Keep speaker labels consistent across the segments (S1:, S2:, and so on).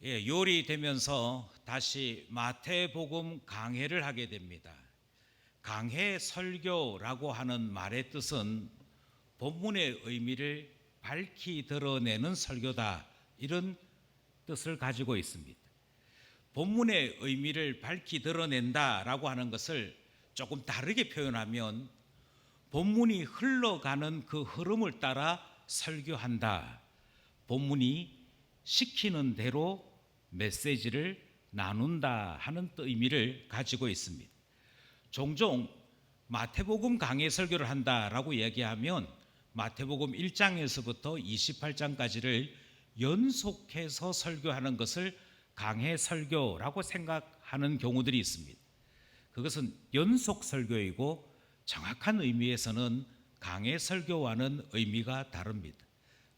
S1: 요리 되면서 다시 마태복음 강해를 하게 됩니다. 강해 설교라고 하는 말의 뜻은 본문의 의미를 밝히 드러내는 설교다, 이런 뜻을 가지고 있습니다. 본문의 의미를 밝히 드러낸다라고 하는 것을 조금 다르게 표현하면 본문이 흘러가는 그 흐름을 따라 설교한다, 본문이 시키는 대로 메시지를 나눈다 하는 의미를 가지고 있습니다. 종종 마태복음 강해 설교를 한다라고 얘기하면 마태복음 1장에서부터 28장까지를 연속해서 설교하는 것을 강해 설교라고 생각하는 경우들이 있습니다. 그것은 연속 설교이고 정확한 의미에서는 강해 설교와는 의미가 다릅니다.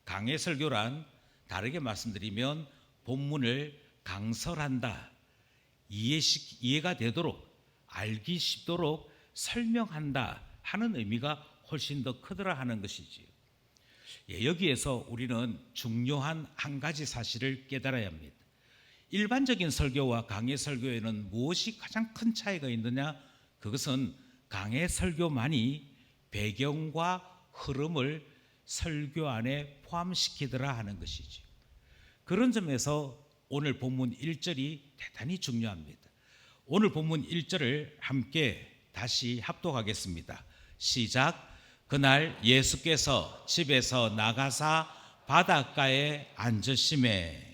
S1: 강해 설교란 다르게 말씀드리면 본문을 강설한다, 이해가 되도록, 알기 쉽도록 설명한다 하는 의미가 훨씬 더 크더라 하는 것이지요. 여기에서 우리는 중요한 한 가지 사실을 깨달아야 합니다. 일반적인 설교와 강해 설교에는 무엇이 가장 큰 차이가 있느냐? 그것은 강해 설교만이 배경과 흐름을 설교 안에 포함시키더라 하는 것이죠. 그런 점에서 오늘 본문 1절이 대단히 중요합니다. 오늘 본문 1절을 함께 다시 합독하겠습니다. 시작. 그날 예수께서 집에서 나가사 바닷가에 앉으시매.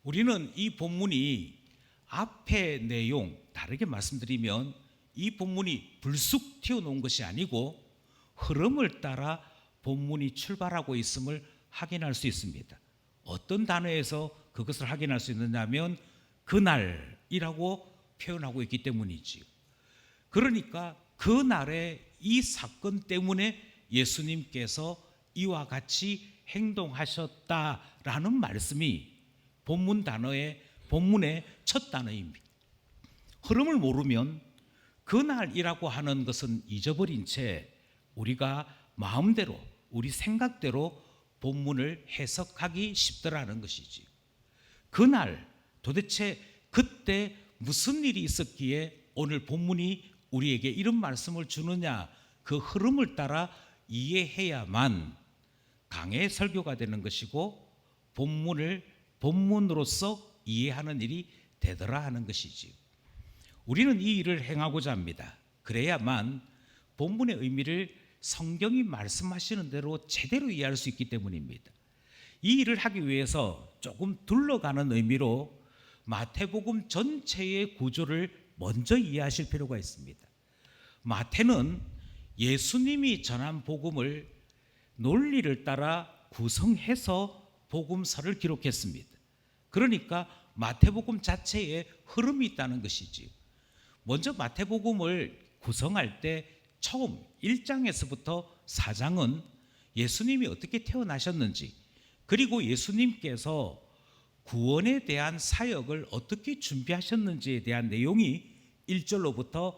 S1: 우리는 이 본문이 앞의 내용, 다르게 말씀드리면 이 본문이 불쑥 튀어나온 것이 아니고 흐름을 따라 본문이 출발하고 있음을 확인할 수 있습니다. 어떤 단어에서 그것을 확인할 수 있느냐면 그날이라고 표현하고 있기 때문이지요. 그러니까 그날의 이 사건 때문에 예수님께서 이와 같이 행동하셨다라는 말씀이 본문의 첫 단어입니다. 흐름을 모르면 그날이라고 하는 것은 잊어버린 채 우리가 마음대로, 우리 생각대로 본문을 해석하기 쉽더라는 것이지. 그날 도대체 그때 무슨 일이 있었기에 오늘 본문이 우리에게 이런 말씀을 주느냐, 그 흐름을 따라 이해해야만 강해 설교가 되는 것이고 본문을 본문으로서 이해하는 일이 되더라 하는 것이지. 우리는 이 일을 행하고자 합니다. 그래야만 본문의 의미를 성경이 말씀하시는 대로 제대로 이해할 수 있기 때문입니다. 이 일을 하기 위해서 조금 둘러가는 의미로 마태복음 전체의 구조를 먼저 이해하실 필요가 있습니다. 마태는 예수님이 전한 복음을 논리를 따라 구성해서 복음서를 기록했습니다. 그러니까 마태복음 자체에 흐름이 있다는 것이지요. 먼저 마태복음을 구성할 때 처음 1장에서부터 4장은 예수님이 어떻게 태어나셨는지, 그리고 예수님께서 구원에 대한 사역을 어떻게 준비하셨는지에 대한 내용이 1장으로부터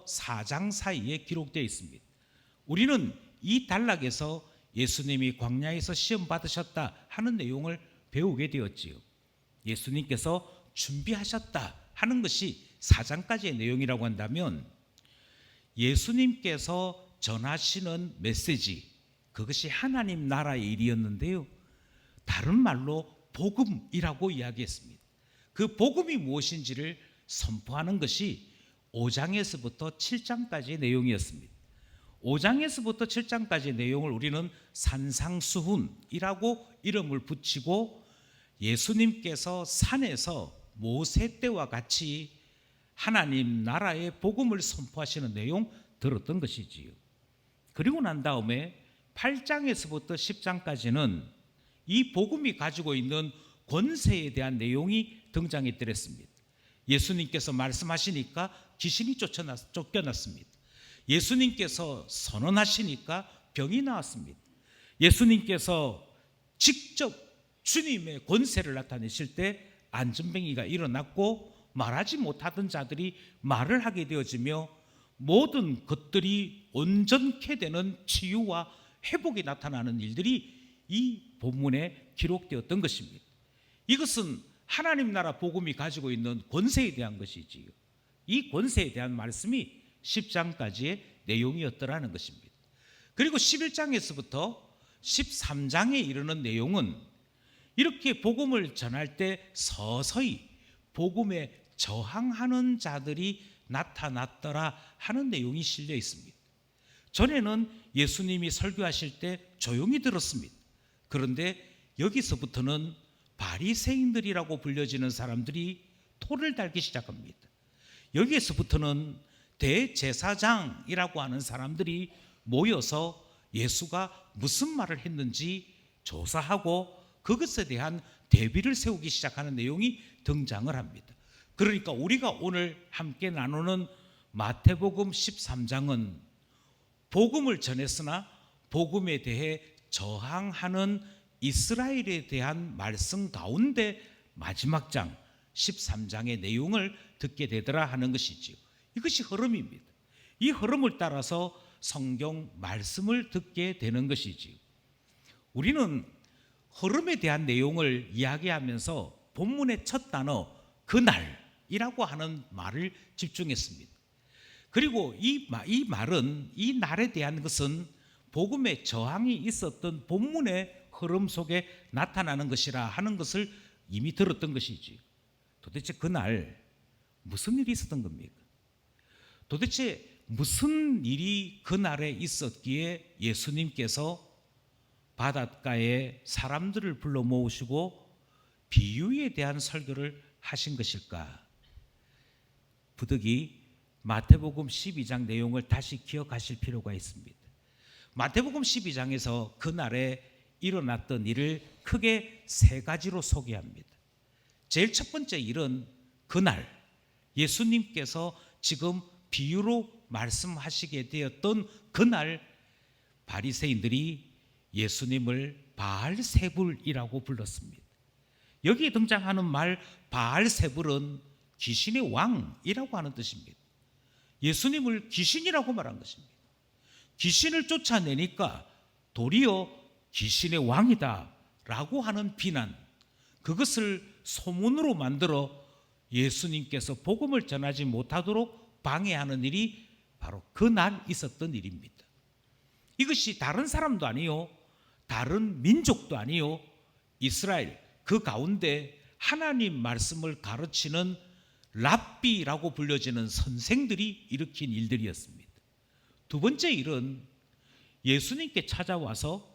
S1: 4장 사이에 기록되어 있습니다. 우리는 이 단락에서 예수님이 광야에서 시험 받으셨다 하는 내용을 배우게 되었지요. 예수님께서 준비하셨다 하는 것이 4장까지의 내용이라고 한다면 예수님께서 전하시는 메시지, 그것이 하나님 나라의 일이었는데요, 다른 말로 복음이라고 이야기했습니다. 그 복음이 무엇인지를 선포하는 것이 5장에서부터 7장까지의 내용이었습니다. 5장에서부터 7장까지의 내용을 우리는 산상수훈이라고 이름을 붙이고 예수님께서 산에서 모세 때와 같이 하나님 나라의 복음을 선포하시는 내용 들었던 것이지요. 그리고 난 다음에 8장에서부터 10장까지는 이 복음이 가지고 있는 권세에 대한 내용이 등장했더랬습니다. 예수님께서 말씀하시니까 귀신이 쫓겨났습니다. 예수님께서 선언하시니까 병이 나왔습니다. 예수님께서 직접 주님의 권세를 나타내실 때 안전병이가 일어났고 말하지 못하던 자들이 말을 하게 되어지며 모든 것들이 온전케 되는 치유와 회복이 나타나는 일들이 이 본문에 기록되었던 것입니다. 이것은 하나님 나라 복음이 가지고 있는 권세에 대한 것이지요. 이 권세에 대한 말씀이 10장까지의 내용이었더라는 것입니다. 그리고 11장에서부터 13장에 이르는 내용은 이렇게 복음을 전할 때 서서히 복음에 저항하는 자들이 나타났더라 하는 내용이 실려 있습니다. 전에는 예수님이 설교하실 때 조용히 들었습니다. 그런데 여기서부터는 바리새인들이라고 불려지는 사람들이 토를 달기 시작합니다. 여기에서부터는 대제사장이라고 하는 사람들이 모여서 예수가 무슨 말을 했는지 조사하고 그것에 대한 대비를 세우기 시작하는 내용이 등장을 합니다. 그러니까 우리가 오늘 함께 나누는 마태복음 13장은 복음을 전했으나 복음에 대해 저항하는 이스라엘에 대한 말씀 가운데 마지막 장 13장의 내용을 듣게 되더라 하는 것이지요. 이것이 흐름입니다. 이 흐름을 따라서 성경 말씀을 듣게 되는 것이지요. 우리는 흐름에 대한 내용을 이야기하면서 본문의 첫 단어 그날이라고 하는 말을 집중했습니다. 그리고 이 말은, 이 날에 대한 것은 복음의 저항이 있었던 본문의 흐름 속에 나타나는 것이라 하는 것을 이미 들었던 것이지. 도대체 그날 무슨 일이 있었던 겁니까? 도대체 무슨 일이 그날에 있었기에 예수님께서 바닷가에 사람들을 불러 모으시고 비유에 대한 설교를 하신 것일까? 부득이 마태복음 12장 내용을 다시 기억하실 필요가 있습니다. 마태복음 12장에서 그날에 일어났던 일을 크게 세 가지로 소개합니다. 제일 첫 번째 일은 그날 예수님께서 지금 비유로 말씀하시게 되었던 그날 바리새인들이 예수님을 바알세불이라고 불렀습니다. 여기에 등장하는 말 바알세불은 귀신의 왕이라고 하는 뜻입니다. 예수님을 귀신이라고 말한 것입니다. 귀신을 쫓아내니까 도리어 귀신의 왕이다 라고 하는 비난, 그것을 소문으로 만들어 예수님께서 복음을 전하지 못하도록 방해하는 일이 바로 그날 있었던 일입니다. 이것이 다른 사람도 아니요, 다른 민족도 아니요, 이스라엘 그 가운데 하나님 말씀을 가르치는 랍비라고 불려지는 선생들이 일으킨 일들이었습니다. 두 번째 일은 예수님께 찾아와서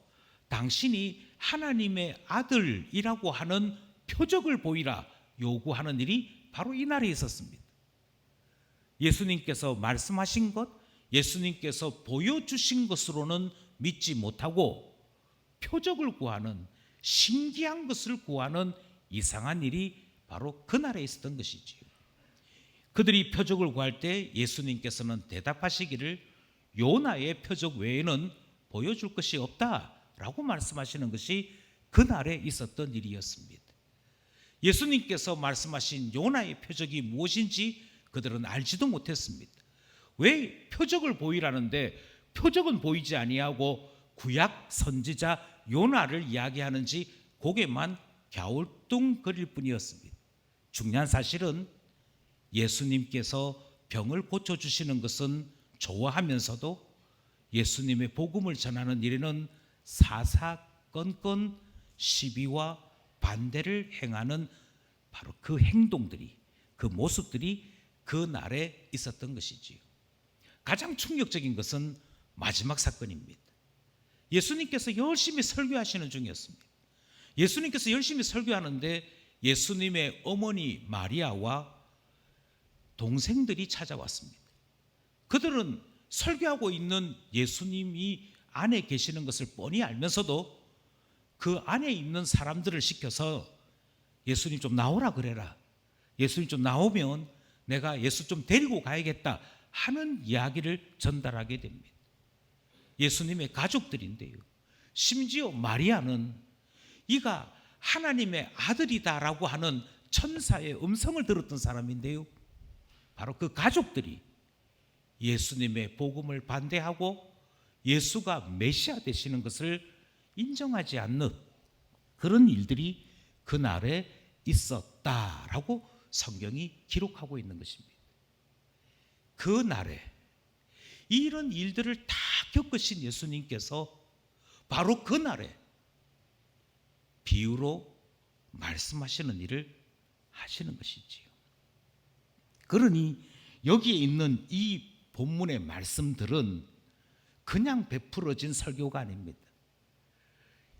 S1: 당신이 하나님의 아들이라고 하는 표적을 보이라 요구하는 일이 바로 이날에 있었습니다. 예수님께서 말씀하신 것, 예수님께서 보여주신 것으로는 믿지 못하고 표적을 구하는, 신기한 것을 구하는 이상한 일이 바로 그날에 있었던 것이지요. 그들이 표적을 구할 때 예수님께서는 대답하시기를 요나의 표적 외에는 보여줄 것이 없다라고 말씀하시는 것이 그날에 있었던 일이었습니다. 예수님께서 말씀하신 요나의 표적이 무엇인지 그들은 알지도 못했습니다. 왜 표적을 보이라는데 표적은 보이지 아니하고 구약 선지자 요나를 이야기하는지 고개만 갸우뚱거릴 뿐이었습니다. 중요한 사실은 예수님께서 병을 고쳐주시는 것은 좋아하면서도 예수님의 복음을 전하는 일에는 사사건건 시비와 반대를 행하는 바로 그 행동들이, 그 모습들이 그 날에 있었던 것이지요. 가장 충격적인 것은 마지막 사건입니다. 예수님께서 열심히 설교하시는 중이었습니다. 예수님께서 열심히 설교하는데 예수님의 어머니 마리아와 동생들이 찾아왔습니다. 그들은 설교하고 있는 예수님이 안에 계시는 것을 뻔히 알면서도 그 안에 있는 사람들을 시켜서 예수님 좀 나오라 그래라, 예수님 좀 나오면 내가 예수 좀 데리고 가야겠다 하는 이야기를 전달하게 됩니다. 예수님의 가족들인데요, 심지어 마리아는 이가 하나님의 아들이다라고 하는 천사의 음성을 들었던 사람인데요, 바로 그 가족들이 예수님의 복음을 반대하고 예수가 메시아 되시는 것을 인정하지 않는 그런 일들이 그날에 있었다라고 성경이 기록하고 있는 것입니다. 그 날에 이런 일들을 다 겪으신 예수님께서 바로 그 날에 비유로 말씀하시는 일을 하시는 것이지요. 그러니 여기에 있는 이 본문의 말씀들은 그냥 베풀어진 설교가 아닙니다.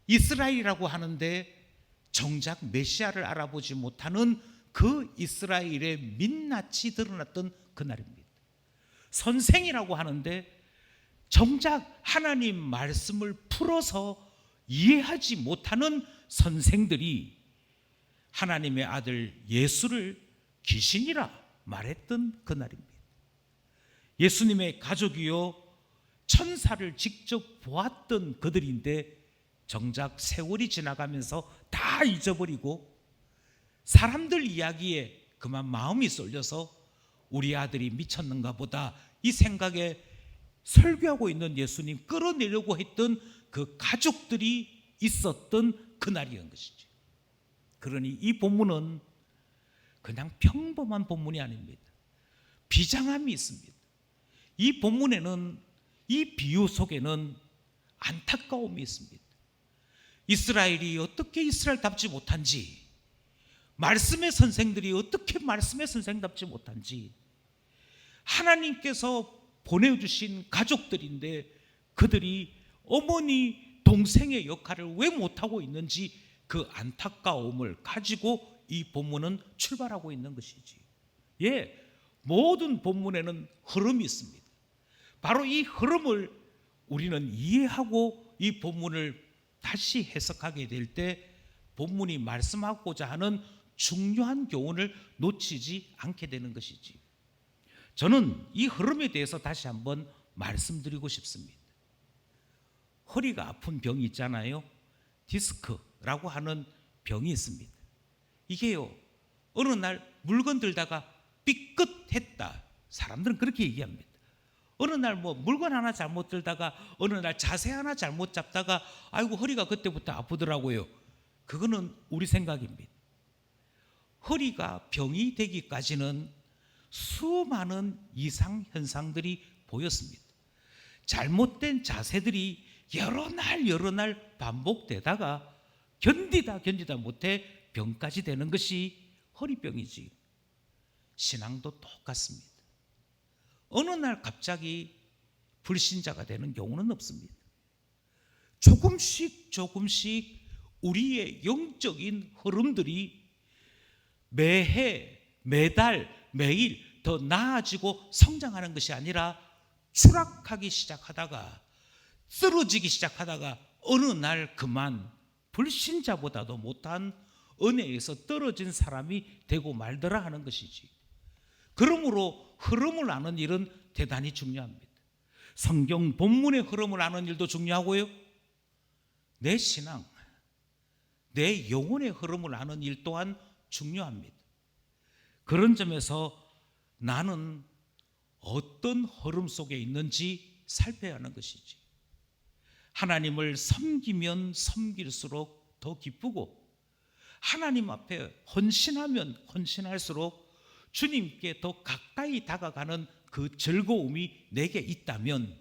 S1: 이스라엘이라고 하는데 정작 메시아를 알아보지 못하는 그 이스라엘의 민낯이 드러났던 그날입니다. 선생이라고 하는데 정작 하나님 말씀을 풀어서 이해하지 못하는 선생들이 하나님의 아들 예수를 귀신이라 말했던 그날입니다. 예수님의 가족이요 천사를 직접 보았던 그들인데 정작 세월이 지나가면서 다 잊어버리고 사람들 이야기에 그만 마음이 쏠려서 우리 아들이 미쳤는가 보다 이 생각에 설교하고 있는 예수님 끌어내려고 했던 그 가족들이 있었던 그날이었던 것이죠. 그러니 이 본문은 그냥 평범한 본문이 아닙니다. 비장함이 있습니다. 이 본문에는 이 비유 속에는 안타까움이 있습니다. 이스라엘이 어떻게 이스라엘답지 못한지, 말씀의 선생들이 어떻게 말씀의 선생답지 못한지, 하나님께서 보내주신 가족들인데 그들이 어머니, 동생의 역할을 왜 못하고 있는지 그 안타까움을 가지고 이 본문은 출발하고 있는 것이지. 예, 모든 본문에는 흐름이 있습니다. 바로 이 흐름을 우리는 이해하고 이 본문을 다시 해석하게 될 때 본문이 말씀하고자 하는 중요한 교훈을 놓치지 않게 되는 것이지. 저는 이 흐름에 대해서 다시 한번 말씀드리고 싶습니다. 허리가 아픈 병이 있잖아요. 디스크라고 하는 병이 있습니다. 이게요, 어느 날 물건 들다가 삐끗했다. 사람들은 그렇게 얘기합니다. 어느 날 물건 하나 잘못 들다가 어느 날 자세 하나 잘못 잡다가 아이고 허리가 그때부터 아프더라고요. 그거는 우리 생각입니다. 허리가 병이 되기까지는 수많은 이상 현상들이 보였습니다. 잘못된 자세들이 여러 날 반복되다가 견디다 못해 병까지 되는 것이 허리병이지. 신앙도 똑같습니다. 어느 날 갑자기 불신자가 되는 경우는 없습니다. 조금씩 우리의 영적인 흐름들이 매해, 매달, 매일 더 나아지고 성장하는 것이 아니라 추락하기 시작하다가 쓰러지기 시작하다가 어느 날 그만 불신자보다도 못한 은혜에서 떨어진 사람이 되고 말더라 하는 것이지. 그러므로 흐름을 아는 일은 대단히 중요합니다. 성경 본문의 흐름을 아는 일도 중요하고요, 내 신앙, 내 영혼의 흐름을 아는 일 또한 중요합니다. 그런 점에서 나는 어떤 흐름 속에 있는지 살펴야 하는 것이지. 하나님을 섬기면 섬길수록 더 기쁘고 하나님 앞에 헌신하면 헌신할수록 주님께 더 가까이 다가가는 그 즐거움이 내게 있다면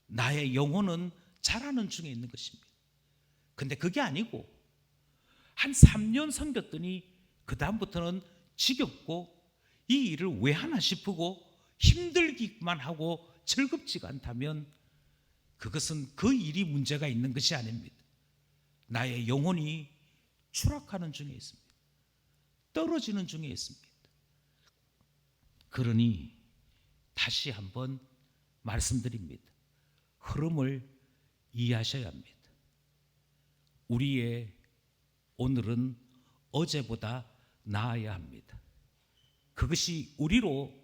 S1: 나의 영혼은 자라는 중에 있는 것입니다. 근데 그게 아니고 한 3년 섬겼더니 그 다음부터는 지겹고 이 일을 왜 하나 싶고 힘들기만 하고 즐겁지가 않다면 그것은 그 일이 문제가 있는 것이 아닙니다. 나의 영혼이 추락하는 중에 있습니다. 떨어지는 중에 있습니다. 그러니 다시 한번 말씀드립니다. 흐름을 이해하셔야 합니다. 우리의 오늘은 어제보다 나아야 합니다. 그것이 우리로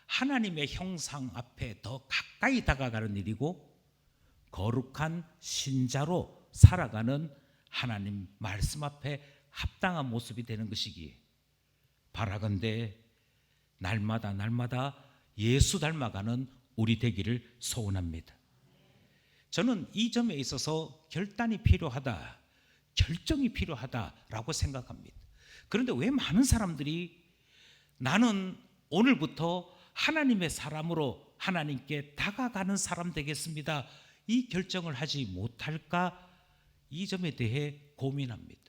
S1: 하나님의 형상 앞에 더 가까이 다가가는 일이고 거룩한 신자로 살아가는 하나님 말씀 앞에 합당한 모습이 되는 것이기에 바라건대 날마다 예수 닮아가는 우리 되기를 소원합니다. 저는 이 점에 있어서 결단이 필요하다, 결정이 필요하다라고 생각합니다. 그런데 왜 많은 사람들이 나는 오늘부터 하나님의 사람으로 하나님께 다가가는 사람 되겠습니다, 이 결정을 하지 못할까? 이 점에 대해 고민합니다.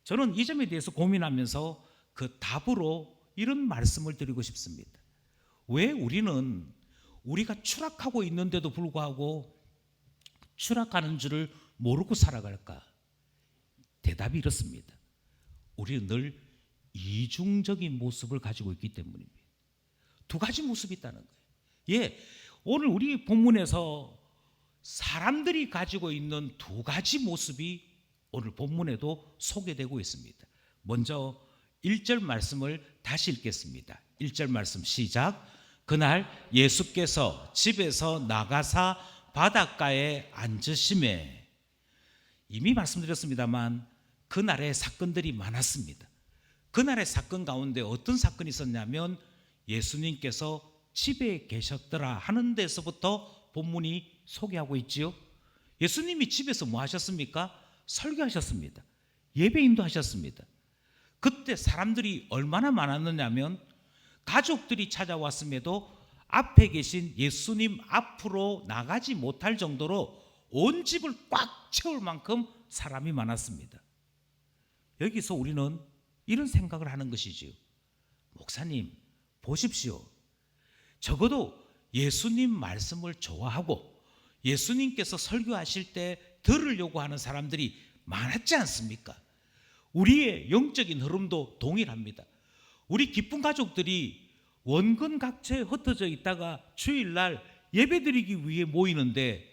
S1: 저는 이 점에 대해서 고민하면서 그 답으로 이런 말씀을 드리고 싶습니다. 왜 우리는 우리가 추락하고 있는데도 불구하고 추락하는 줄을 모르고 살아갈까? 대답이 이렇습니다. 우리는 늘 이중적인 모습을 가지고 있기 때문입니다. 두 가지 모습이 있다는 거예요. 오늘 우리 본문에서 사람들이 가지고 있는 두 가지 모습이 오늘 본문에도 소개되고 있습니다. 먼저 1절 말씀을 다시 읽겠습니다. 1절 말씀 시작. 그날 예수께서 집에서 나가사 바닷가에 앉으심에, 이미 말씀드렸습니다만 그날의 사건들이 많았습니다. 그날의 사건 가운데 어떤 사건이 있었냐면 예수님께서 집에 계셨더라 하는 데서부터 본문이 소개하고 있지요. 예수님이 집에서 뭐 하셨습니까? 설교하셨습니다. 예배인도 하셨습니다. 그때 사람들이 얼마나 많았느냐면 가족들이 찾아왔음에도 앞에 계신 예수님 앞으로 나가지 못할 정도로 온 집을 꽉 채울 만큼 사람이 많았습니다. 여기서 우리는 이런 생각을 하는 것이지요. 목사님 보십시오. 적어도 예수님 말씀을 좋아하고 예수님께서 설교하실 때 들으려고 하는 사람들이 많았지 않습니까? 우리의 영적인 흐름도 동일합니다. 우리 기쁜 가족들이 원근 각처에 흩어져 있다가 주일날 예배드리기 위해 모이는데,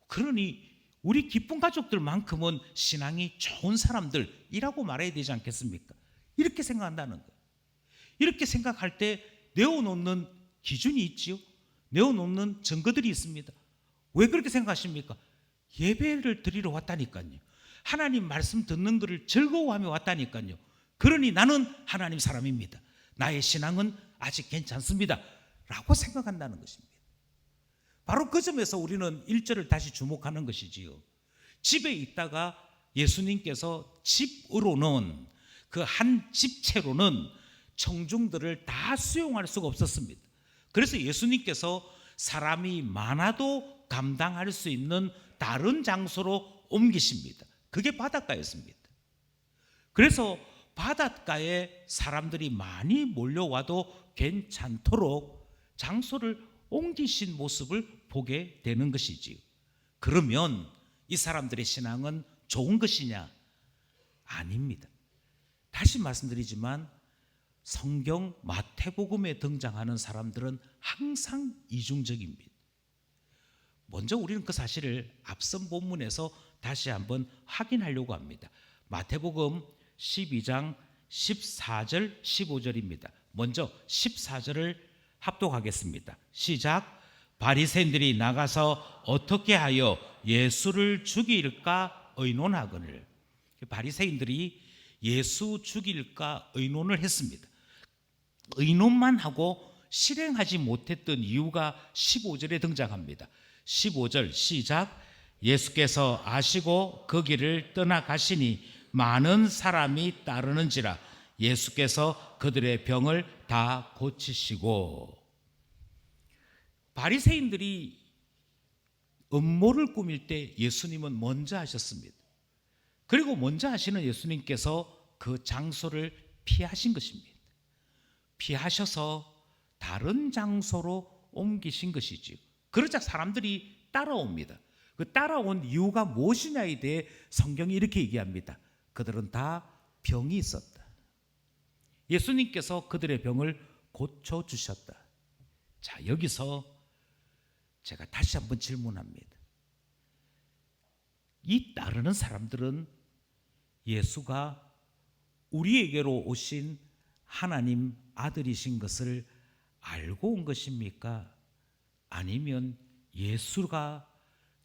S1: 그러니 우리 기쁜 가족들만큼은 신앙이 좋은 사람들이라고 말해야 되지 않겠습니까? 이렇게 생각한다는 거예요. 이렇게 생각할 때 내어놓는 기준이 있지요. 내어놓는 증거들이 있습니다. 왜 그렇게 생각하십니까? 예배를 드리러 왔다니까요. 하나님 말씀 듣는 것을 즐거워하며 왔다니까요. 그러니 나는 하나님 사람입니다. 나의 신앙은 아직 괜찮습니다 라고 생각한다는 것입니다. 바로 그 점에서 우리는 1절을 다시 주목하는 것이지요. 집에 있다가 예수님께서 집으로는, 그 한 집채로는 청중들을 다 수용할 수가 없었습니다. 그래서 예수님께서 사람이 많아도 감당할 수 있는 다른 장소로 옮기십니다. 그게 바닷가였습니다. 그래서 바닷가에 사람들이 많이 몰려와도 괜찮도록 장소를 옮기신 모습을 보게 되는 것이지요. 그러면 이 사람들의 신앙은 좋은 것이냐? 아닙니다. 다시 말씀드리지만 성경 마태복음에 등장하는 사람들은 항상 이중적입니다. 먼저 우리는 그 사실을 앞선 본문에서 다시 한번 확인하려고 합니다. 마태복음 12장 14절 15절입니다. 먼저 14절을 합독하겠습니다. 시작. 바리새인들이 나가서 어떻게 하여 예수를 죽일까 의논하거늘. 바리새인들이 예수 죽일까 의논을 했습니다. 의논만 하고 실행하지 못했던 이유가 15절에 등장합니다. 15절 시작. 예수께서 아시고 그 길을 떠나가시니 많은 사람이 따르는지라 예수께서 그들의 병을 다 고치시고. 바리새인들이 음모를 꾸밀 때 예수님은 먼저 하셨습니다. 그리고 먼저 하시는 예수님께서 그 장소를 피하신 것입니다. 피하셔서 다른 장소로 옮기신 것이지요. 그러자 사람들이 따라옵니다. 그 따라온 이유가 무엇이냐에 대해 성경이 이렇게 얘기합니다. 그들은 다 병이 있었다. 예수님께서 그들의 병을 고쳐주셨다. 자, 여기서 제가 다시 한번 질문합니다. 이 따르는 사람들은 예수가 우리에게로 오신 하나님 아들이신 것을 알고 온 것입니까? 아니면 예수가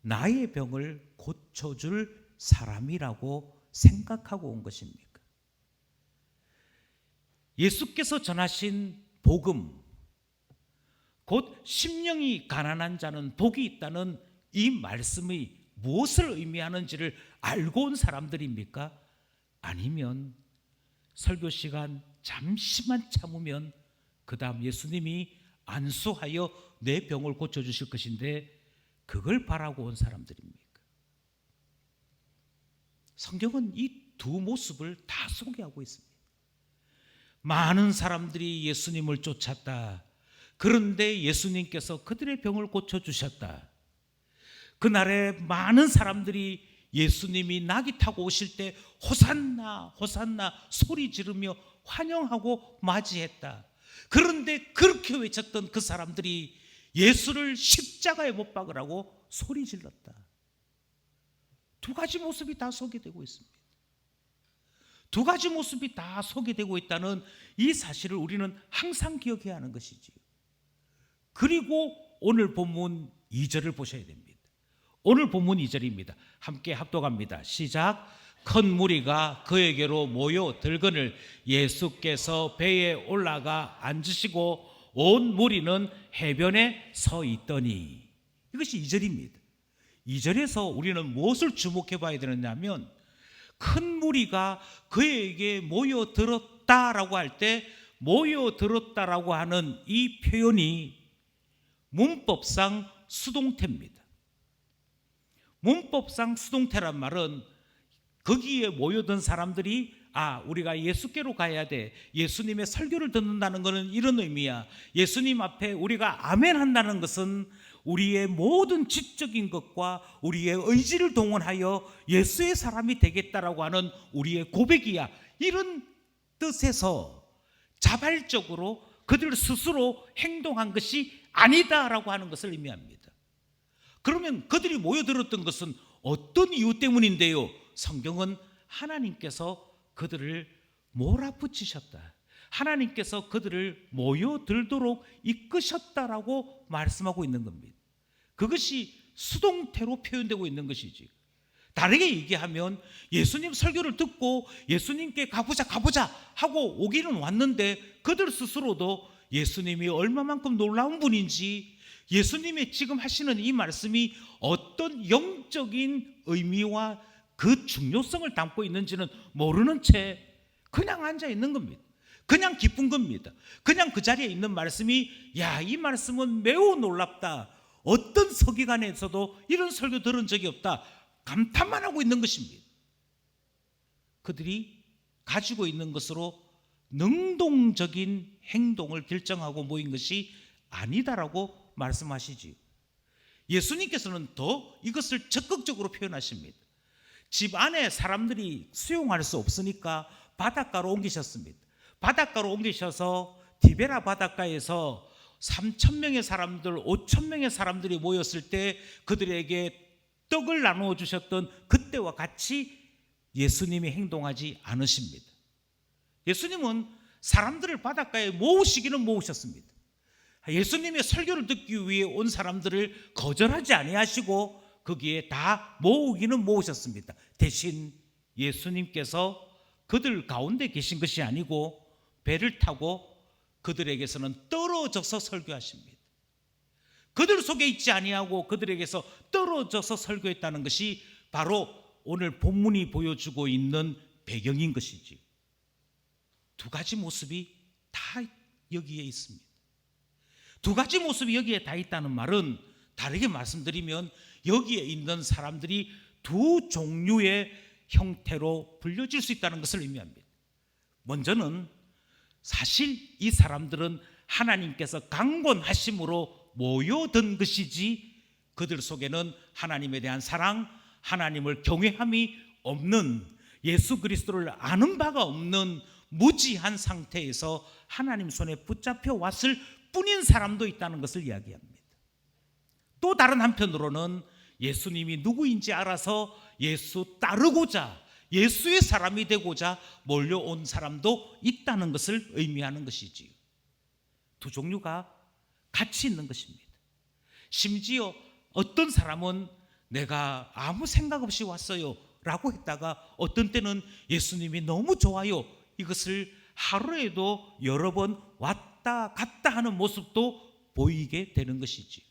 S1: 나의 병을 고쳐줄 사람이라고 생각하고 온 것입니까? 예수께서 전하신 복음, 곧 심령이 가난한 자는 복이 있다는 이 말씀이 무엇을 의미하는지를 알고 온 사람들입니까? 아니면 설교 시간 잠시만 참으면 그 다음 예수님이 안수하여 내 병을 고쳐주실 것인데 그걸 바라고 온 사람들입니까? 성경은 이 두 모습을 다 소개하고 있습니다. 많은 사람들이 예수님을 쫓았다. 그런데 예수님께서 그들의 병을 고쳐주셨다. 그날에 많은 사람들이 예수님이 나귀 타고 오실 때 호산나 호산나 소리 지르며 환영하고 맞이했다. 그런데 그렇게 외쳤던 그 사람들이 예수를 십자가에 못 박으라고 소리 질렀다. 두 가지 모습이 다 소개되고 있습니다. 두 가지 모습이 다 소개되고 있다는 이 사실을 우리는 항상 기억해야 하는 것이지요. 그리고 오늘 본문 2절을 보셔야 됩니다. 오늘 본문 2절입니다. 함께 합독합니다. 시작. 큰 무리가 그에게로 모여 들거늘 예수께서 배에 올라가 앉으시고 온 무리는 해변에 서 있더니, 이것이 2절입니다. 2절에서 우리는 무엇을 주목해 봐야 되느냐면 큰 무리가 그에게 모여들었다라고 할 때 모여들었다라고 하는 이 표현이 문법상 수동태입니다. 문법상 수동태란 말은 거기에 모여든 사람들이 우리가 예수께로 가야 돼. 예수님의 설교를 듣는다는 것은 이런 의미야. 예수님 앞에 우리가 아멘 한다는 것은 우리의 모든 지적인 것과 우리의 의지를 동원하여 예수의 사람이 되겠다라고 하는 우리의 고백이야. 이런 뜻에서 자발적으로 그들 스스로 행동한 것이 아니다라고 하는 것을 의미합니다. 그러면 그들이 모여들었던 것은 어떤 이유 때문인데요? 성경은 하나님께서 그들을 몰아붙이셨다. 하나님께서 그들을 모여들도록 이끄셨다라고 말씀하고 있는 겁니다. 그것이 수동태로 표현되고 있는 것이지. 다르게 얘기하면 예수님 설교를 듣고 예수님께 가보자 하고 오기는 왔는데 그들 스스로도 예수님이 얼마만큼 놀라운 분인지, 예수님이 지금 하시는 이 말씀이 어떤 영적인 의미와 그 중요성을 담고 있는지는 모르는 채 그냥 앉아 있는 겁니다. 그냥 기쁜 겁니다. 그냥 그 자리에 있는 말씀이 이 말씀은 매우 놀랍다. 어떤 서기관에서도 이런 설교 들은 적이 없다. 감탄만 하고 있는 것입니다. 그들이 가지고 있는 것으로 능동적인 행동을 결정하고 모인 것이 아니다라고 말씀하시지. 예수님께서는 더 이것을 적극적으로 표현하십니다. 집 안에 사람들이 수용할 수 없으니까 바닷가로 옮기셨습니다. 바닷가로 옮기셔서 디베라 바닷가에서 3,000명의 사람들, 5,000명의 사람들이 모였을 때 그들에게 떡을 나누어 주셨던 그때와 같이 예수님이 행동하지 않으십니다. 예수님은 사람들을 바닷가에 모으시기는 모으셨습니다. 예수님의 설교를 듣기 위해 온 사람들을 거절하지 아니하시고 거기에 다 모으기는 모으셨습니다. 대신 예수님께서 그들 가운데 계신 것이 아니고 배를 타고 그들에게서는 떨어져서 설교하십니다. 그들 속에 있지 아니하고 그들에게서 떨어져서 설교했다는 것이 바로 오늘 본문이 보여주고 있는 배경인 것이지. 두 가지 모습이 다 여기에 있습니다. 두 가지 모습이 여기에 다 있다는 말은 다르게 말씀드리면 여기에 있는 사람들이 두 종류의 형태로 불려질 수 있다는 것을 의미합니다. 먼저는 사실 이 사람들은 하나님께서 강권하심으로 모여든 것이지 그들 속에는 하나님에 대한 사랑, 하나님을 경외함이 없는, 예수 그리스도를 아는 바가 없는 무지한 상태에서 하나님 손에 붙잡혀 왔을 뿐인 사람도 있다는 것을 이야기합니다. 또 다른 한편으로는 예수님이 누구인지 알아서 예수 따르고자, 예수의 사람이 되고자 몰려온 사람도 있다는 것을 의미하는 것이지요. 두 종류가 같이 있는 것입니다. 심지어 어떤 사람은 내가 아무 생각 없이 왔어요 라고 했다가 어떤 때는 예수님이 너무 좋아요, 이것을 하루에도 여러 번 왔다 갔다 하는 모습도 보이게 되는 것이지요.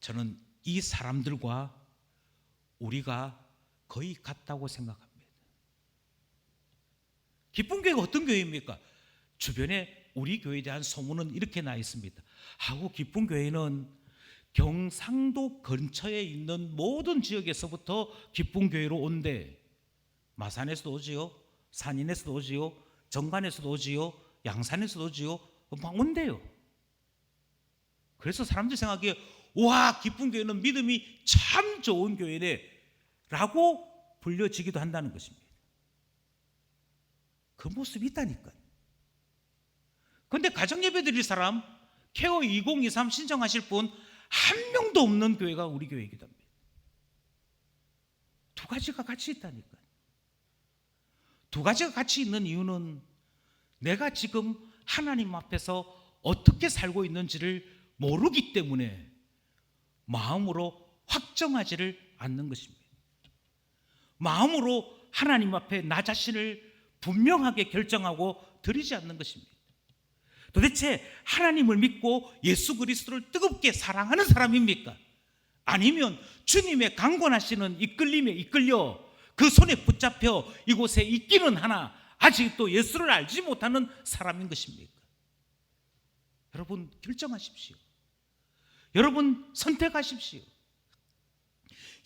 S1: 저는 이 사람들과 우리가 거의 같다고 생각합니다. 기쁜 교회가 어떤 교회입니까? 주변에 우리 교회에 대한 소문은 이렇게 나 있습니다. 하고 기쁜 교회는 경상도 근처에 있는 모든 지역에서부터 기쁜 교회로 온대. 마산에서도 오지요, 산인에서도 오지요, 정관에서도 오지요, 양산에서도 오지요. 막 온대요. 그래서 사람들이 생각하기에 와, 기쁜 교회는 믿음이 참 좋은 교회네 라고 불려지기도 한다는 것입니다. 그 모습이 있다니까요. 그런데 가정예배 드릴 사람, 케어 2023 신청하실 분 한 명도 없는 교회가 우리 교회이기도 합니다. 두 가지가 같이 있다니까요. 두 가지가 같이 있는 이유는 내가 지금 하나님 앞에서 어떻게 살고 있는지를 모르기 때문에 마음으로 확정하지를 않는 것입니다. 마음으로 하나님 앞에 나 자신을 분명하게 결정하고 드리지 않는 것입니다. 도대체 하나님을 믿고 예수 그리스도를 뜨겁게 사랑하는 사람입니까? 아니면 주님의 강권하시는 이끌림에 이끌려 그 손에 붙잡혀 이곳에 있기는 하나 아직도 예수를 알지 못하는 사람인 것입니까? 여러분 결정하십시오. 여러분 선택하십시오.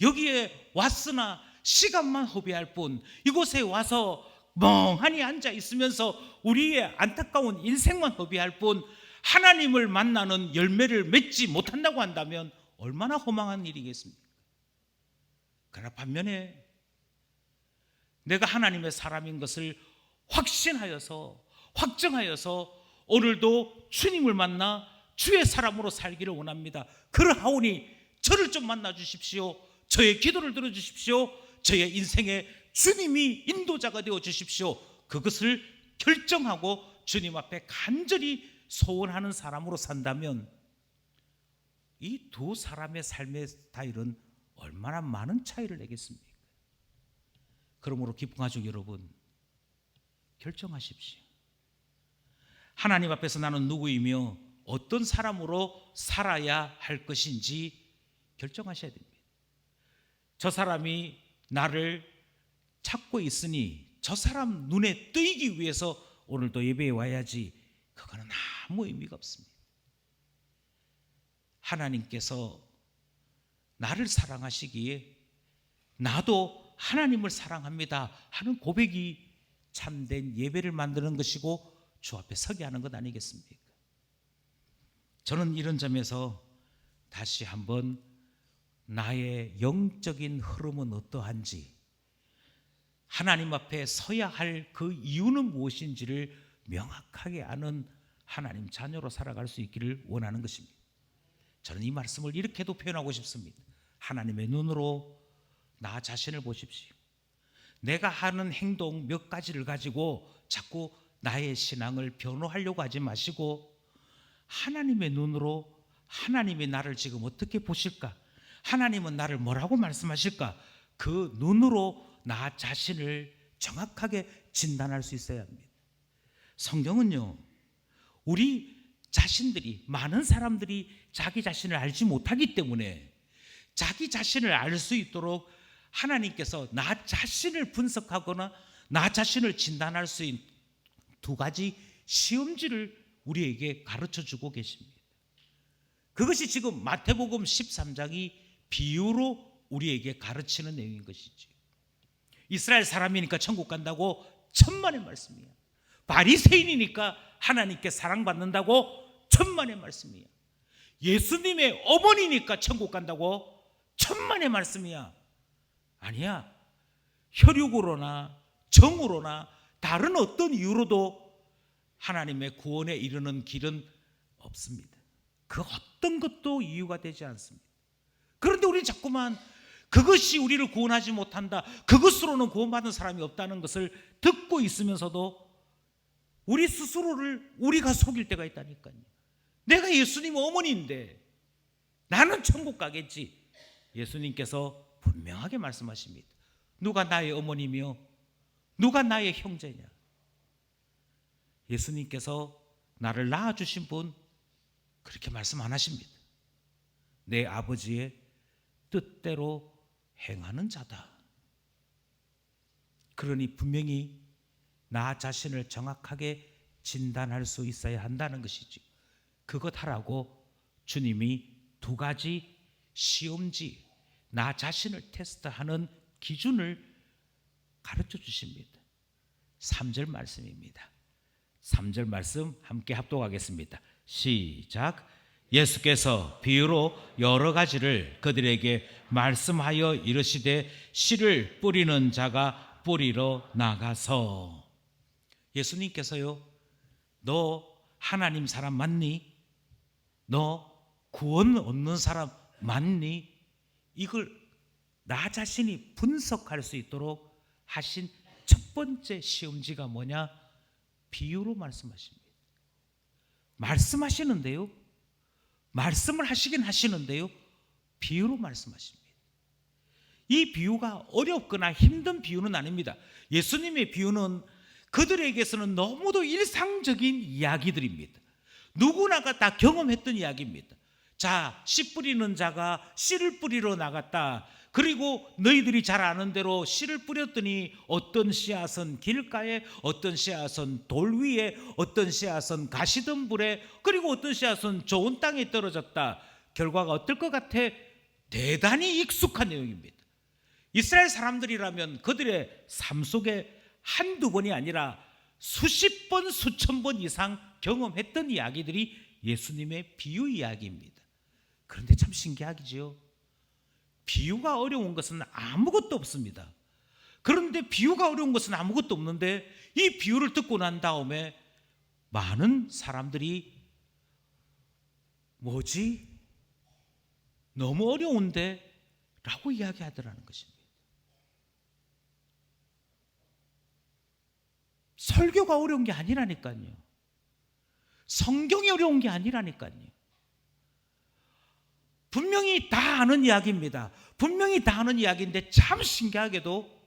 S1: 여기에 왔으나 시간만 허비할 뿐, 이곳에 와서 멍하니 앉아 있으면서 우리의 안타까운 인생만 허비할 뿐 하나님을 만나는 열매를 맺지 못한다고 한다면 얼마나 허망한 일이겠습니까? 그러나 반면에 내가 하나님의 사람인 것을 확신하여서 확정하여서 오늘도 주님을 만나 주의 사람으로 살기를 원합니다. 그러하오니 저를 좀 만나 주십시오. 저의 기도를 들어주십시오. 저의 인생에 주님이 인도자가 되어 주십시오. 그것을 결정하고 주님 앞에 간절히 소원하는 사람으로 산다면 이 두 사람의 삶의 스타일은 얼마나 많은 차이를 내겠습니까? 그러므로 기쁜 가족 여러분, 결정하십시오. 하나님 앞에서 나는 누구이며 어떤 사람으로 살아야 할 것인지 결정하셔야 됩니다. 저 사람이 나를 찾고 있으니 저 사람 눈에 띄기 위해서 오늘도 예배에 와야지, 그거는 아무 의미가 없습니다. 하나님께서 나를 사랑하시기에 나도 하나님을 사랑합니다 하는 고백이 참된 예배를 만드는 것이고 주 앞에 서게 하는 것 아니겠습니까? 저는 이런 점에서 다시 한번 나의 영적인 흐름은 어떠한지, 하나님 앞에 서야 할 그 이유는 무엇인지를 명확하게 아는 하나님 자녀로 살아갈 수 있기를 원하는 것입니다. 저는 이 말씀을 이렇게도 표현하고 싶습니다. 하나님의 눈으로 나 자신을 보십시오. 내가 하는 행동 몇 가지를 가지고 자꾸 나의 신앙을 변호하려고 하지 마시고 하나님의 눈으로 하나님이 나를 지금 어떻게 보실까? 하나님은 나를 뭐라고 말씀하실까? 그 눈으로 나 자신을 정확하게 진단할 수 있어야 합니다. 성경은요, 우리 자신들이, 많은 사람들이 자기 자신을 알지 못하기 때문에 자기 자신을 알 수 있도록 하나님께서 나 자신을 분석하거나 나 자신을 진단할 수 있는 두 가지 시험지를 우리에게 가르쳐 주고 계십니다. 그것이 지금 마태복음 13장이 비유로 우리에게 가르치는 내용인 것이지. 이스라엘 사람이니까 천국 간다고 천만의 말씀이야. 바리새인이니까 하나님께 사랑받는다고 천만의 말씀이야. 예수님의 어머니니까 천국 간다고 천만의 말씀이야. 아니야. 혈육으로나 정으로나 다른 어떤 이유로도 하나님의 구원에 이르는 길은 없습니다. 그 어떤 것도 이유가 되지 않습니다. 그런데 우리 자꾸만 그것이 우리를 구원하지 못한다, 그것으로는 구원받은 사람이 없다는 것을 듣고 있으면서도 우리 스스로를 우리가 속일 때가 있다니까요. 내가 예수님 어머니인데 나는 천국 가겠지. 예수님께서 분명하게 말씀하십니다. 누가 나의 어머니며 누가 나의 형제냐? 예수님께서 나를 낳아주신 분 그렇게 말씀 안 하십니다. 내 아버지의 뜻대로 행하는 자다. 그러니 분명히 나 자신을 정확하게 진단할 수 있어야 한다는 것이죠. 그것 하라고 주님이 두 가지 시험지, 나 자신을 테스트하는 기준을 가르쳐 주십니다. 3절 말씀입니다. 3절 말씀 함께 합독하겠습니다. 시작. 예수께서 비유로 여러 가지를 그들에게 말씀하여 이르시되 씨를 뿌리는 자가 뿌리러 나가서. 예수님께서요, 너 하나님 사람 맞니? 너 구원 얻는 사람 맞니? 이걸 나 자신이 분석할 수 있도록 하신 첫 번째 시험지가 뭐냐? 비유로 말씀하십니다. 말씀하시는데요, 말씀을 하시긴 하시는데요, 비유로 말씀하십니다. 이 비유가 어렵거나 힘든 비유는 아닙니다. 예수님의 비유는 그들에게서는 너무도 일상적인 이야기들입니다. 누구나가 다 경험했던 이야기입니다. 자, 씨 뿌리는 자가 씨를 뿌리러 나갔다. 그리고 너희들이 잘 아는 대로 씨를 뿌렸더니 어떤 씨앗은 길가에, 어떤 씨앗은 돌 위에, 어떤 씨앗은 가시덤불에, 그리고 어떤 씨앗은 좋은 땅에 떨어졌다. 결과가 어떨 것 같아? 대단히 익숙한 내용입니다. 이스라엘 사람들이라면 그들의 삶 속에 한두 번이 아니라 수십 번, 수천 번 이상 경험했던 이야기들이 예수님의 비유 이야기입니다. 그런데 참 신기하기지요. 비유가 어려운 것은 아무것도 없습니다. 그런데 비유가 어려운 것은 아무것도 없는데 이 비유를 듣고 난 다음에 많은 사람들이 뭐지? 너무 어려운데? 라고 이야기하더라는 것입니다. 설교가 어려운 게 아니라니까요. 성경이 어려운 게 아니라니까요. 분명히 다 아는 이야기입니다. 분명히 다 아는 이야기인데 참 신기하게도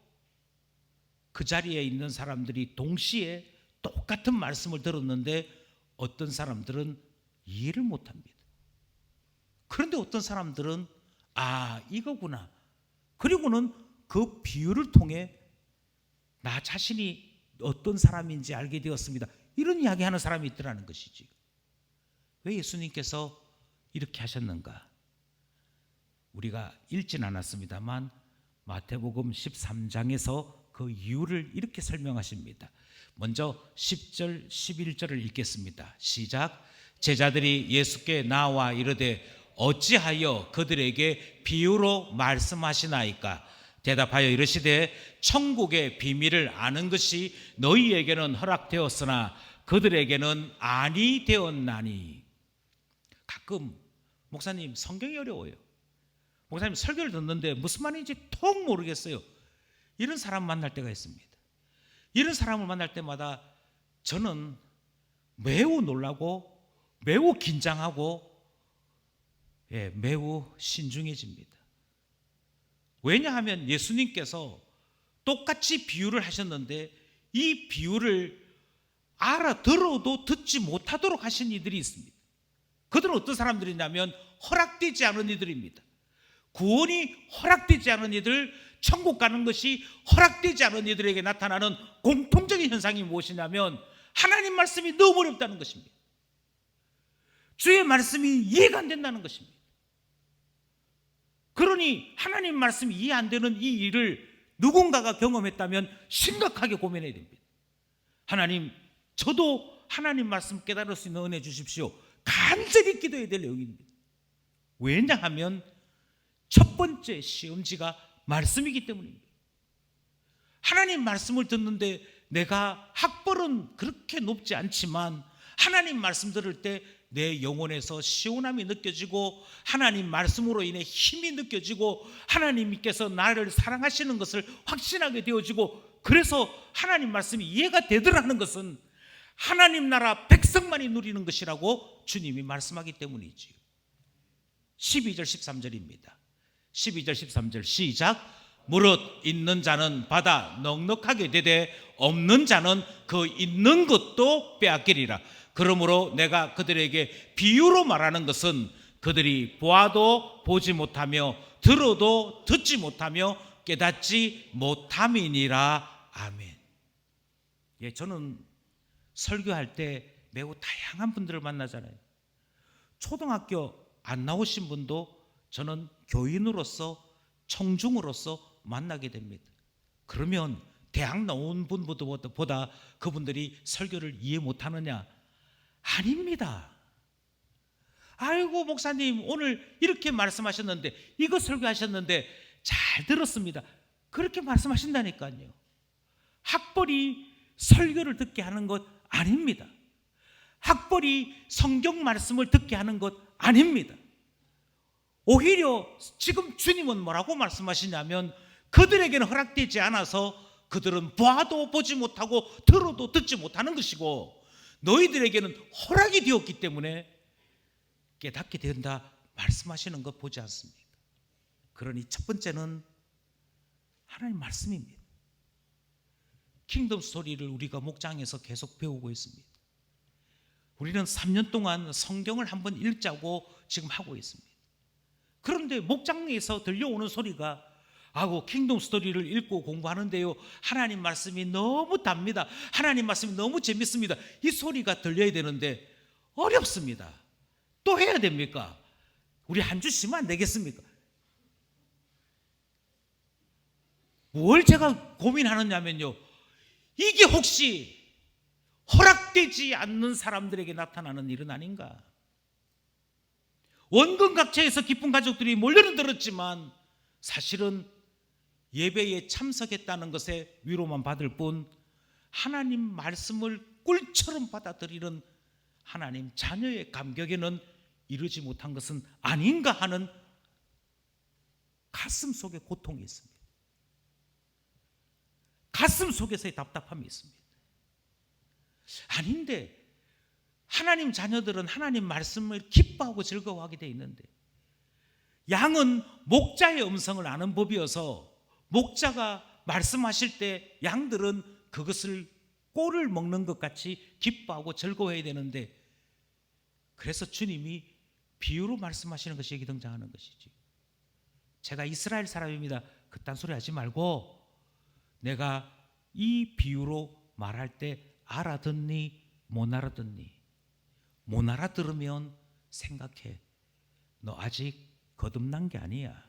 S1: 그 자리에 있는 사람들이 동시에 똑같은 말씀을 들었는데 어떤 사람들은 이해를 못합니다. 그런데 어떤 사람들은 아, 이거구나. 그리고는 그 비유를 통해 나 자신이 어떤 사람인지 알게 되었습니다. 이런 이야기하는 사람이 있더라는 것이지. 왜 예수님께서 이렇게 하셨는가? 우리가 읽진 않았습니다만 마태복음 13장에서 그 이유를 이렇게 설명하십니다. 먼저 10절 11절을 읽겠습니다. 시작. 제자들이 예수께 나와 이르되 어찌하여 그들에게 비유로 말씀하시나이까? 대답하여 이르시되 천국의 비밀을 아는 것이 너희에게는 허락되었으나 그들에게는 아니 되었나니. 가끔 목사님 성경이 어려워요. 목사님 설교를 듣는데 무슨 말인지 통 모르겠어요. 이런 사람 만날 때가 있습니다. 이런 사람을 만날 때마다 저는 매우 놀라고 매우 긴장하고 매우 신중해집니다. 왜냐하면 예수님께서 똑같이 비유를 하셨는데 이 비유를 알아들어도 듣지 못하도록 하신 이들이 있습니다. 그들은 어떤 사람들이냐면 허락되지 않은 이들입니다. 구원이 허락되지 않은 이들, 천국 가는 것이 허락되지 않은 이들에게 나타나는 공통적인 현상이 무엇이냐면 하나님 말씀이 너무 어렵다는 것입니다. 주의 말씀이 이해가 안 된다는 것입니다. 그러니 하나님 말씀이 이해 안 되는 이 일을 누군가가 경험했다면 심각하게 고민해야 됩니다. 하나님, 저도 하나님 말씀 깨달을 수 있는 은혜 주십시오. 간절히 기도해야 될 내용입니다. 왜냐하면 첫 번째 시험지가 말씀이기 때문입니다. 하나님 말씀을 듣는데 내가 학벌은 그렇게 높지 않지만 하나님 말씀 들을 때 내 영혼에서 시원함이 느껴지고 하나님 말씀으로 인해 힘이 느껴지고 하나님께서 나를 사랑하시는 것을 확신하게 되어지고 그래서 하나님 말씀이 이해가 되더라는 것은 하나님 나라 백성만이 누리는 것이라고 주님이 말씀하기 때문이지요. 12절 13절입니다. 12절 13절 시작. 무릇 있는 자는 받아 넉넉하게 되되 없는 자는 그 있는 것도 빼앗기리라. 그러므로 내가 그들에게 비유로 말하는 것은 그들이 보아도 보지 못하며 들어도 듣지 못하며 깨닫지 못함이니라. 아멘. 저는 설교할 때 매우 다양한 분들을 만나잖아요. 초등학교 안 나오신 분도 저는 교인으로서 청중으로서 만나게 됩니다. 그러면 대학 나온 분보다 그분들이 설교를 이해 못하느냐? 아닙니다. 아이고 목사님 오늘 이렇게 말씀하셨는데 이거 설교하셨는데 잘 들었습니다. 그렇게 말씀하신다니까요. 학벌이 설교를 듣게 하는 것 아닙니다. 학벌이 성경 말씀을 듣게 하는 것 아닙니다. 오히려 지금 주님은 뭐라고 말씀하시냐면 그들에게는 허락되지 않아서 그들은 봐도 보지 못하고 들어도 듣지 못하는 것이고 너희들에게는 허락이 되었기 때문에 깨닫게 된다 말씀하시는 것 보지 않습니까? 그러니 첫 번째는 하나님 말씀입니다. 킹덤 스토리를 우리가 목장에서 계속 배우고 있습니다. 우리는 3년 동안 성경을 한번 읽자고 지금 하고 있습니다. 그런데 목장에서 들려오는 소리가 킹덤 스토리를 읽고 공부하는데요, 하나님 말씀이 너무 답니다. 하나님 말씀이 너무 재밌습니다. 이 소리가 들려야 되는데 어렵습니다. 또 해야 됩니까? 우리 한 주 쉬면 안 되겠습니까? 뭘 제가 고민하느냐면요, 이게 혹시 허락되지 않는 사람들에게 나타나는 일은 아닌가? 원근 각처에서 기쁜 가족들이 몰려는 들었지만 사실은 예배에 참석했다는 것에 위로만 받을 뿐 하나님 말씀을 꿀처럼 받아들이는 하나님 자녀의 감격에는 이르지 못한 것은 아닌가 하는 가슴 속에 고통이 있습니다. 가슴 속에서의 답답함이 있습니다. 아닌데 하나님 자녀들은 하나님 말씀을 기뻐하고 즐거워하게 돼 있는데 양은 목자의 음성을 아는 법이어서 목자가 말씀하실 때 양들은 그것을 꼴을 먹는 것 같이 기뻐하고 즐거워해야 되는데 그래서 주님이 비유로 말씀하시는 것이 여기 등장하는 것이지. 제가 이스라엘 사람입니다. 그딴 소리 하지 말고 내가 이 비유로 말할 때 알아듣니 못 알아듣니? 못 알아들으면 생각해. 너 아직 거듭난 게 아니야.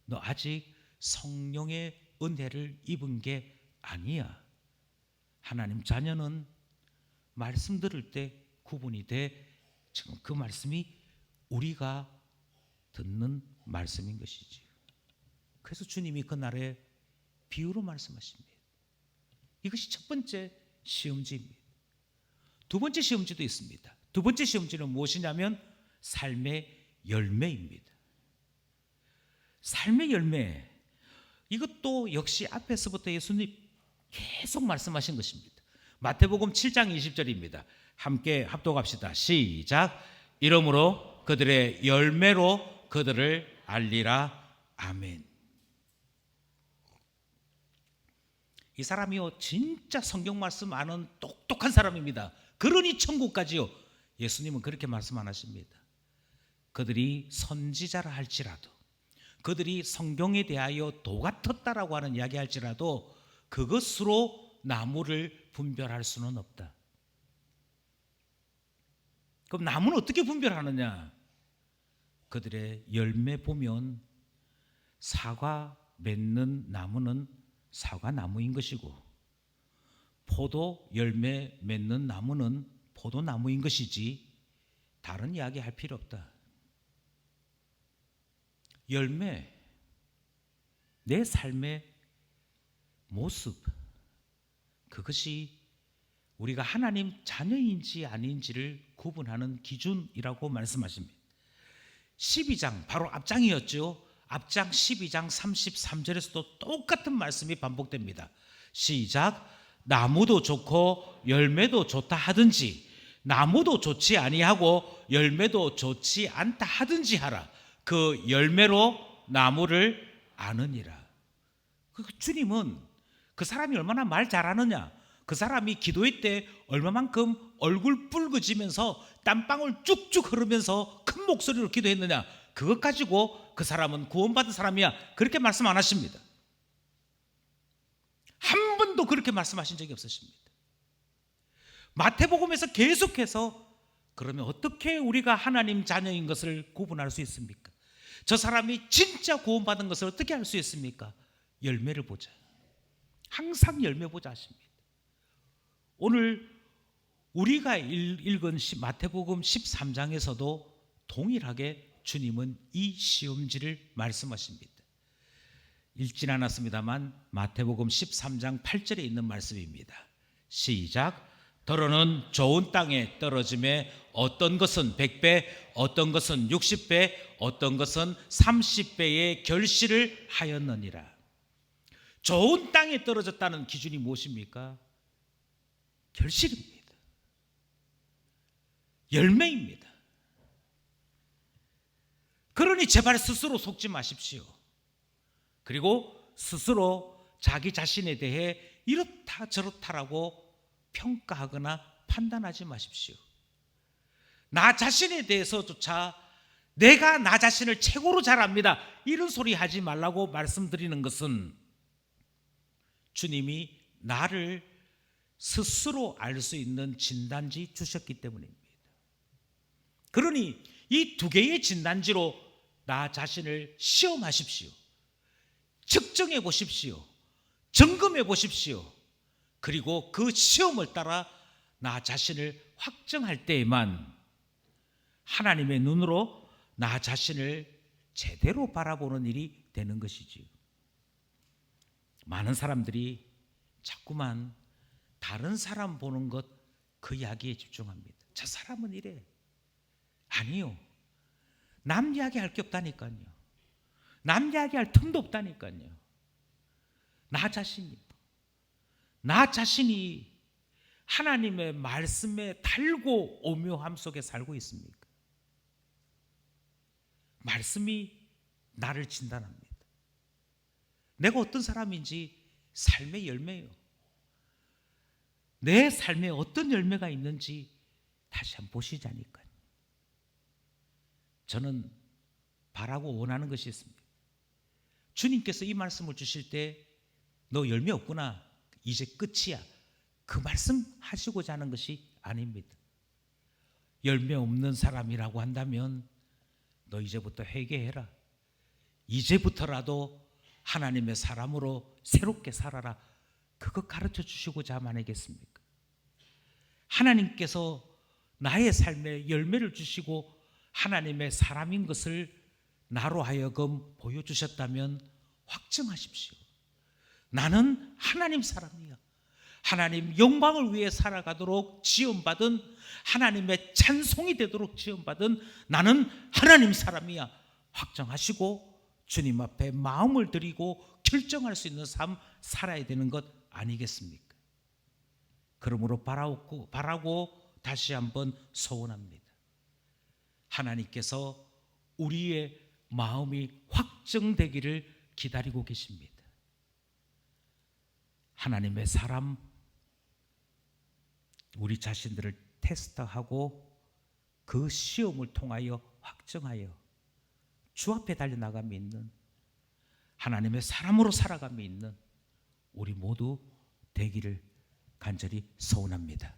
S1: 너 아직 성령의 은혜를 입은 게 아니야. 하나님 자녀는 말씀 들을 때 구분이 돼. 지금 그 말씀이 우리가 듣는 말씀인 것이지. 그래서 주님이 그날에 비유로 말씀하십니다. 이것이 첫 번째 시험지입니다. 두 번째 시험지도 있습니다. 두 번째 시험지는 무엇이냐면 삶의 열매입니다. 삶의 열매, 이것도 역시 앞에서부터 예수님 계속 말씀하신 것입니다. 마태복음 7장 20절입니다. 함께 합독합시다. 시작. 이러므로 그들의 열매로 그들을 알리라. 아멘. 이 사람이요 진짜 성경 말씀 아는 똑똑한 사람입니다. 그러니 천국까지요. 예수님은 그렇게 말씀 안 하십니다. 그들이 선지자라 할지라도, 그들이 성경에 대하여 도 같았다라고 하는 이야기 할지라도 그것으로 나무를 분별할 수는 없다. 그럼 나무는 어떻게 분별하느냐? 그들의 열매 보면 사과 맺는 나무는 사과나무인 것이고 포도 열매 맺는 나무는 포도나무인 것이지 다른 이야기 할 필요 없다. 열매, 내 삶의 모습, 그것이 우리가 하나님 자녀인지 아닌지를 구분하는 기준이라고 말씀하십니다. 12장, 바로 앞장이었죠. 앞장 12장 33절에서도 똑같은 말씀이 반복됩니다. 시작. 나무도 좋고 열매도 좋다 하든지 나무도 좋지 아니하고 열매도 좋지 않다 하든지 하라. 그 열매로 나무를 아느니라. 주님은 그 사람이 얼마나 말 잘하느냐, 그 사람이 기도회 때 얼마만큼 얼굴 붉어지면서 땀방울 쭉쭉 흐르면서 큰 목소리로 기도했느냐, 그것 가지고 그 사람은 구원받은 사람이야, 그렇게 말씀 안 하십니다. 한 번도 그렇게 말씀하신 적이 없으십니다. 마태복음에서 계속해서 그러면 어떻게 우리가 하나님 자녀인 것을 구분할 수 있습니까? 저 사람이 진짜 구원받은 것을 어떻게 알 수 있습니까? 열매를 보자. 항상 열매 보자 하십니다. 오늘 우리가 읽은 마태복음 13장에서도 동일하게 주님은 이 시험지를 말씀하십니다. 읽진 않았습니다만 마태복음 13장 8절에 있는 말씀입니다. 시작. 더러는 좋은 땅에 떨어짐에 어떤 것은 100배, 어떤 것은 60배, 어떤 것은 30배의 결실을 하였느니라. 좋은 땅에 떨어졌다는 기준이 무엇입니까? 결실입니다. 열매입니다. 그러니 제발 스스로 속지 마십시오. 그리고 스스로 자기 자신에 대해 이렇다 저렇다라고 평가하거나 판단하지 마십시오. 나 자신에 대해서조차 내가 나 자신을 최고로 잘 압니다, 이런 소리 하지 말라고 말씀드리는 것은 주님이 나를 스스로 알 수 있는 진단지 주셨기 때문입니다. 그러니 이 두 개의 진단지로 나 자신을 시험하십시오. 측정해 보십시오. 점검해 보십시오. 그리고 그 시험을 따라 나 자신을 확정할 때에만 하나님의 눈으로 나 자신을 제대로 바라보는 일이 되는 것이지요. 많은 사람들이 자꾸만 다른 사람 보는 것, 그 이야기에 집중합니다. 저 사람은 이래. 아니요. 남 이야기할 게 없다니까요. 남 이야기할 틈도 없다니까요. 나 자신이 하나님의 말씀에 달고 오묘함 속에 살고 있습니까? 말씀이 나를 진단합니다. 내가 어떤 사람인지 삶의 열매요. 내 삶에 어떤 열매가 있는지 다시 한번 보시자니까요. 저는 바라고 원하는 것이 있습니다. 주님께서 이 말씀을 주실 때 너 열매 없구나, 이제 끝이야, 그 말씀 하시고자 하는 것이 아닙니다. 열매 없는 사람이라고 한다면 너 이제부터 회개해라. 이제부터라도 하나님의 사람으로 새롭게 살아라. 그거 가르쳐 주시고자 하면 아니겠습니까? 하나님께서 나의 삶에 열매를 주시고 하나님의 사람인 것을 나로 하여금 보여주셨다면 확증하십시오. 나는 하나님 사람이야. 하나님 영광을 위해 살아가도록 지원받은, 하나님의 찬송이 되도록 지원받은 나는 하나님 사람이야. 확정하시고 주님 앞에 마음을 드리고 결정할 수 있는 삶 살아야 되는 것 아니겠습니까? 그러므로 바라고 다시 한번 소원합니다. 하나님께서 우리의 마음이 확정되기를 기다리고 계십니다. 하나님의 사람, 우리 자신들을 테스트하고 그 시험을 통하여 확정하여 주 앞에 달려나감이 있는, 하나님의 사람으로 살아감이 있는 우리 모두 되기를 간절히 소원합니다.